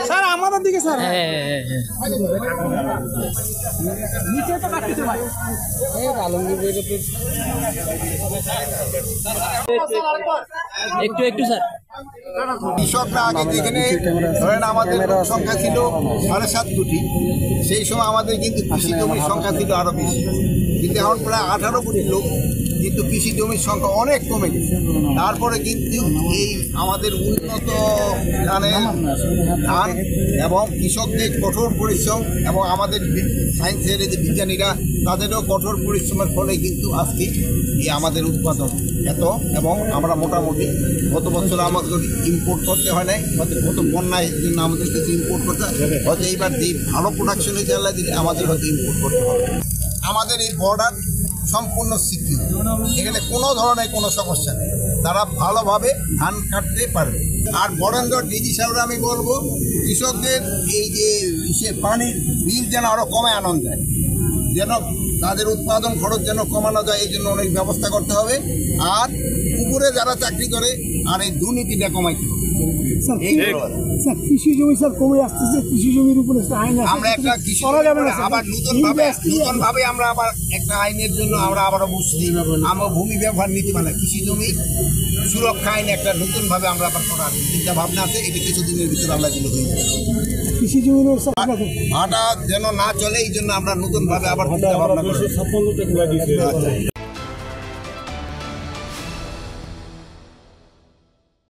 Sir আমাদের দিকে sir নিচে তো কাটতে ভাই একটু একটু স্যার কৃষকরা আগে যেখানে ধরেন আমাদের সংখ্যা ছিল 7.5 কোটি, সেই সময় আমাদের কিন্তু কৃষি জমির সংখ্যা ছিল আরো বেশি, কিন্তু এখন প্রায় 18 কোটি লোক, কিন্তু কৃষি জমির সংখ্যা অনেক কমে গেছে। তারপরে কিন্তু এই আমাদের উন্নত ধান এবং কৃষকদের কঠোর পরিশ্রম এবং আমাদের সায়েন্সের যে বিজ্ঞানীরা তাদেরও কঠোর পরিশ্রমের ফলে কিন্তু আজকে এই আমাদের উৎপাদন এত, এবং আমরা মোটামুটি গত বছর আমাদের ইম্পোর্ট করতে হয় নাই, গত বন্যায় জন্য আমাদের কিছু ইম্পোর্ট করতে হয়, হয়তো এইবার যে ভালো প্রোডাকশন হয়েছে আল্লাহ দিলে আমাদের হয়তো ইম্পোর্ট করতে হবে। আমাদের এই বর্ডার সম্পূর্ণ সিকিউর, এখানে কোনো ধরনের কোনো সমস্যা নেই, তারা ভালোভাবে ধান কাটতে পারবে। আর বরেন্দ্র ডিজি সাহেব আমি বলবো কৃষকদের এই যে পানির বিল যেন আরও কমায় আনন্দ দেয়, যেন তাদের উৎপাদন খরচ যেন কমানো যায়, এই জন্য অনেক ব্যবস্থা করতে হবে। আর পুকুরে যারা চাকরি করে আর এই দুর্নীতিটা কমাইতে হবে। কৃষি জমি স্যার কমে আসতেছে, কৃষি জমির উপরে আমরা একটা আবার নতুন ভাবে আমরা আবার একটা আইনের জন্য আমরা আবারও বুঝছি, আমরা ভূমি ব্যবহার নীতি মানে কৃষি জমি সুরক্ষা আইন একটা নতুন ভাবে আমরা আবার করার চিন্তা ভাবনা আছে, এটা কিছুদিনের ভিতরে আমরা দিলে হয়ে যাবে। কৃষি জমির ভাটা যেন না চলে, এই জন্য আমরা নতুন ভাবে আবার চিন্তা ভাবনা করছি।